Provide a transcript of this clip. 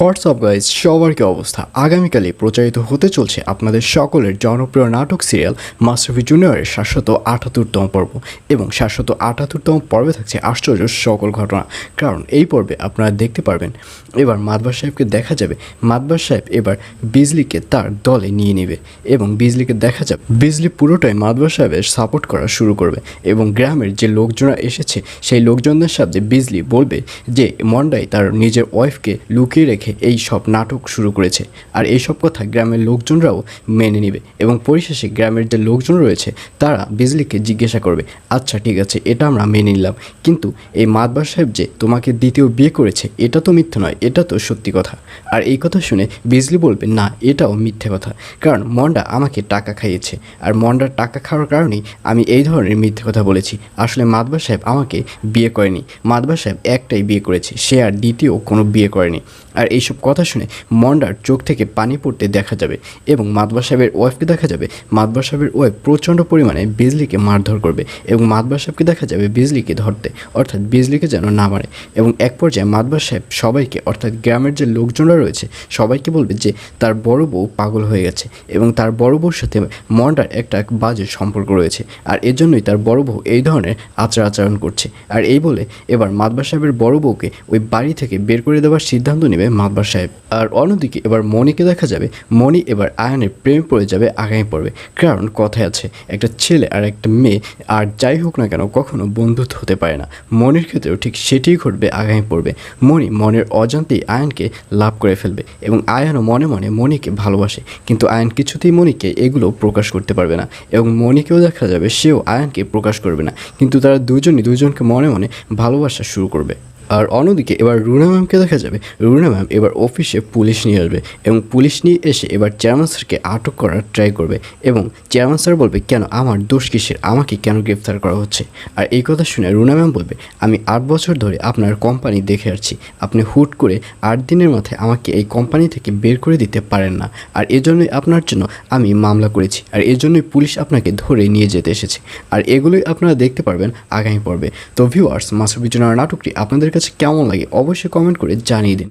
WhatsApp guys, সবার কি অবস্থা? আগামীকালে প্রচারিত হতে চলছে আপনাদের সকলের জনপ্রিয় নাটক সিরিয়াল মাশরাফি জুনিয়রের ৭৭৮তম পর্ব। এবং ৭৭৮তম পর্বে থাকছে আশ্চর্য সকল ঘটনা। কারণ এই পর্বে আপনারা দেখতে পারবেন এবার মাতবার সাহেবকে দেখা যাবে। মাতবার সাহেব এবার বিজলিকে তার দলে নিয়ে নেবে এবং বিজলিকে দেখা যাবে বিজলি পুরোটাই মাতবার সাহেবের সাপোর্ট করা শুরু করবে। এবং গ্রামের যে লোকজনরা এসেছে সেই লোকজনদের সাথে বিজলি বলবে যে মন্ডাই তার নিজের ওয়াইফকে লুকিয়ে রেখে এই সব নাটক শুরু করেছে। আর এই সব কথা গ্রামের লোকজনরাও মেনে নেবে এবং পরিশেষে গ্রামের যে লোকজন রয়েছে তারা বিজলিকে জিজ্ঞাসা করবে, আচ্ছা ঠিক আছে, এটা আমরা মেনে নিলাম, কিন্তু এই মাতবার সাহেব যে তোমাকে দ্বিতীয় বিয়ে করেছে এটা তো মিথ্যে নয়, এটা তো সত্যি কথা। আর এই কথা শুনে বিজলি বলবে, না এটাও মিথ্যে কথা, কারণ মন্ডা আমাকে টাকা খাইয়েছে আর মন্ডার টাকা খাওয়ার কারণেই আমি এই ধরনের মিথ্যে কথা বলেছি। আসলে মাতবার সাহেব আমাকে বিয়ে করেনি, মাতবার সাহেব একটাই বিয়ে করেছে, সে আর দ্বিতীয় কোনো বিয়ে করেনি। আর এইসব কথা শুনে মন্ডার চোখ থেকে পানি পড়তে দেখা যাবে এবং মাতবার সাহেবের ওয়াইফকে দেখা যাবে মাতবার সাহেবের ওয়াইফ প্রচণ্ড পরিমাণে বিজলিকে মারধর করবে এবং মাতবার সাহেবকে দেখা যাবে বিজলিকে ধরতে, অর্থাৎ বিজলিকে যেন না মারে। এবং এক পর্যায়ে মাতবার সাহেব সবাইকে, অর্থাৎ গ্রামের যে লোকজনরা রয়েছে সবাইকে বলবে যে তার বড় বউ পাগল হয়ে গেছে এবং তার বড় বউর সাথে মন্ডার একটা বাজে সম্পর্ক রয়েছে, আর এর জন্যই তার বড় বউ এই ধরনের আচার করছে। আর এই বলে এবার মাতবার সাহেবের বড় বউকে ওই বাড়ি থেকে বের করে দেওয়ার সিদ্ধান্ত নেবে মাতবার সাহেব। আর অন্যদিকে এবার মণিকে দেখা যাবে, মণি এবার আয়ানের প্রেমে পড়ে যাবে আগামী পর্বে। কারণ কথায় আছে একটা ছেলে আর একটা মেয়ে আর যাই হোক না কেন কখনো বন্ধুত্ব হতে পারে না। মনির ক্ষেত্রেও ঠিক সেটিই ঘটবে আগামী পর্বে। মণি মনের অজান্তেই আয়ানকে লাভ করে ফেলবে এবং আয়ানও মনে মনে মণিকে ভালোবাসে, কিন্তু আয়ান কিছুতেই মণিকে এগুলো প্রকাশ করতে পারবে না এবং মণিকেও দেখা যাবে সেও আয়ানকে প্রকাশ করবে না, কিন্তু তারা দুজনই দুজনকে মনে মনে ভালোবাসা শুরু করবে। আর অন্যদিকে এবার রুনা ম্যামকে দেখা যাবে, রুনা ম্যাম এবার অফিসে পুলিশ নিয়ে আসবে এবং পুলিশ নিয়ে এসে এবার চেয়ারম্যান স্যারকে আটক করার ট্রাই করবে এবং চেয়ারম্যান স্যার বলবে, কেন, আমার দোষ কিসের, আমাকে কেন গ্রেফতার করা হচ্ছে? আর এই কথা শুনে রুনা ম্যাম বলবে, আমি ৮ বছর ধরে আপনার কোম্পানি দেখে আসছি, আপনি হুট করে ৮ দিনের মাথায় আমাকে এই কোম্পানি থেকে বের করে দিতে পারেন না, আর এজন্যই আপনার জন্য আমি মামলা করেছি, আর এজন্যই পুলিশ আপনাকে ধরে নিয়ে যেতে এসেছে। আর এগুলোই আপনারা দেখতে পারবেন আগামী পর্বে। তো ভিউয়ার্স, মাশরাফি জুনিয়র নাটকটি আপনাদের কাছে কেমন লাগে অবশ্যই কমেন্ট করে জানিয়ে দিন।